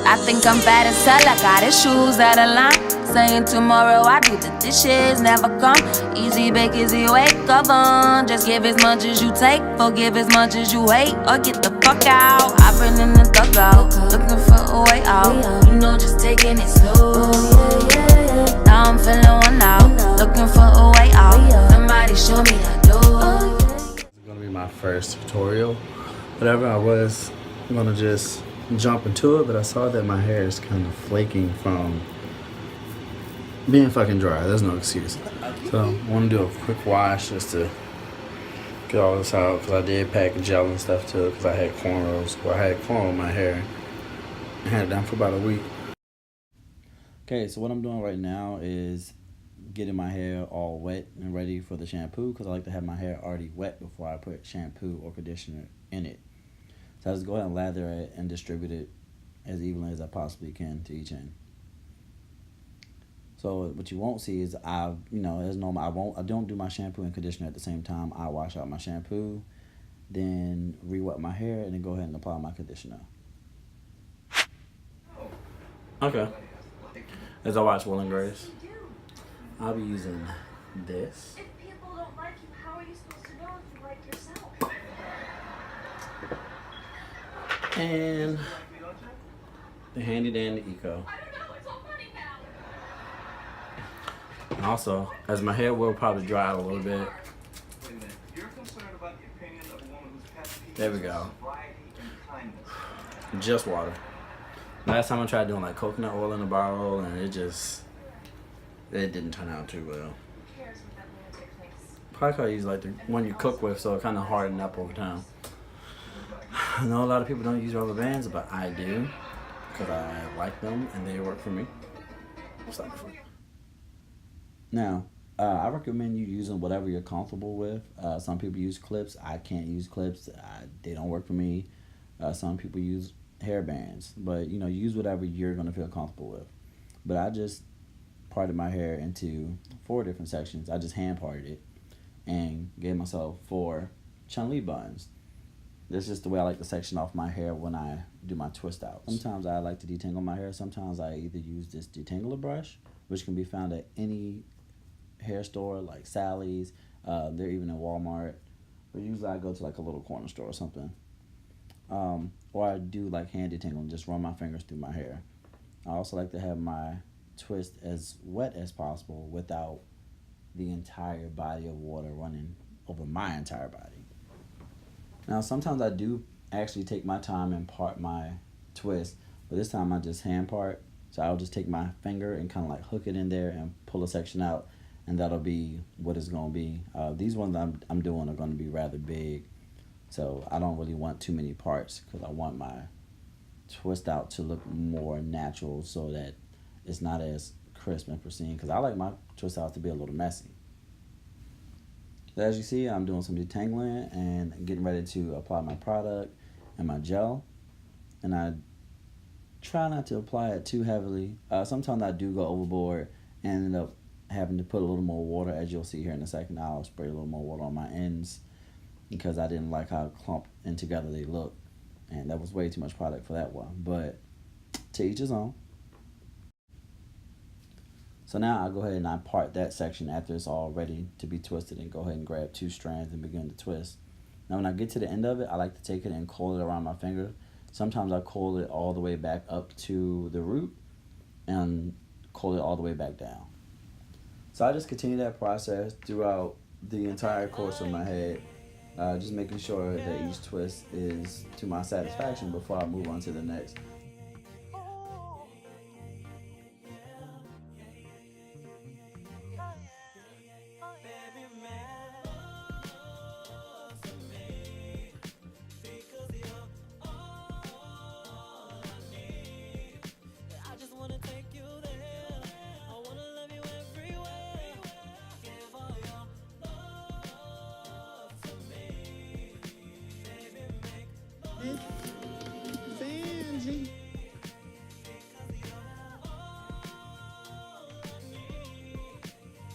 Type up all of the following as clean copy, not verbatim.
I think I'm bad as hell, I got his shoes out of line. Saying tomorrow I do the dishes, never come. Easy bake, easy wake up on. Just give as much as you take, forgive as much as you hate, or get the fuck out. I've been in the dugout, looking for a way out. You know, just taking it slow. Now I'm feeling one out, looking for a way out. Somebody show me the door. It's gonna be my first tutorial. Whatever, I was gonna just jump into it, but I saw that my hair is kind of flaking from being fucking dry. There's no excuse. So I want to do a quick wash just to get all this out, because I did pack gel and stuff too, because I had cornrows. Well, I had cornrow in my hair. I had it down for about a week. Okay, so what I'm doing right now is getting my hair all wet and ready for the shampoo, because I like to have my hair already wet before I put shampoo or conditioner in it. So I just go ahead and lather it and distribute it as evenly as I possibly can to each end. So what you won't see is as normal, I don't do my shampoo and conditioner at the same time. I wash out my shampoo, then re-wet my hair, and then go ahead and apply my conditioner. Okay. As I watch Will and Grace, I'll be using this. If people don't like you, how are you supposed to know if you like yourself? And the Handy Dandy Eco. And also, as my hair will probably dry out a little bit. There we go. Just water. Last time I tried doing like coconut oil in a bottle, and it didn't turn out too well. Probably because I use like the one you cook with, so it kind of hardened up over time. I know a lot of people don't use rubber bands, but I do, because I like them and they work for me. Now, I recommend you using whatever you're comfortable with. Some people use clips. I can't use clips. They don't work for me. Some people use hair bands, but use whatever you're going to feel comfortable with. But I just parted my hair into 4 different sections. I just hand parted it and gave myself 4 Chun-Li buns. That's just the way I like to section off my hair when I do my twist outs. Sometimes I like to detangle my hair. Sometimes I either use this detangler brush, which can be found at any hair store like Sally's. They're even in Walmart. But usually I go to like a little corner store or something. Or I do like hand detangling, just run my fingers through my hair. I also like to have my twist as wet as possible without the entire body of water running over my entire body. Now, sometimes I do actually take my time and part my twist, but this time I just hand part. So I'll just take my finger and kind of like hook it in there and pull a section out, and that'll be what it's going to be. These ones I'm doing are going to be rather big, so I don't really want too many parts, because I want my twist out to look more natural so that it's not as crisp and pristine, because I like my twist out to be a little messy. So as you see, I'm doing some detangling and getting ready to apply my product and my gel. And I try not to apply it too heavily. Sometimes I do go overboard and end up having to put a little more water. As you'll see here in a second, I'll spray a little more water on my ends, because I didn't like how clumped and together they look. And that was way too much product for that one. But to each his own. So now I'll go ahead and I part that section after it's all ready to be twisted, and go ahead and grab 2 strands and begin to twist. Now when I get to the end of it, I like to take it and coil it around my finger. Sometimes I coil it all the way back up to the root and coil it all the way back down. So I just continue that process throughout the entire course of my head, just making sure that each twist is to my satisfaction before I move on to the next. Vanjie.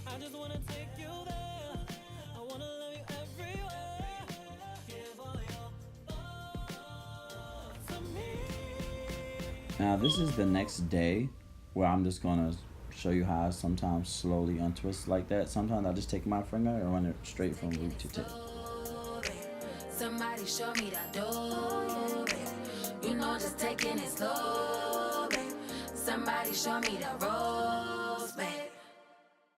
I just wanna take you there. I wanna love you everywhere. Give all your love to me. Now this is the next day where I'm just gonna show you how I sometimes slowly untwist like that. Sometimes I just take my finger and run it straight from root to tip. Somebody show me that door, babe. You know, just taking it slow, babe. Somebody show me the road.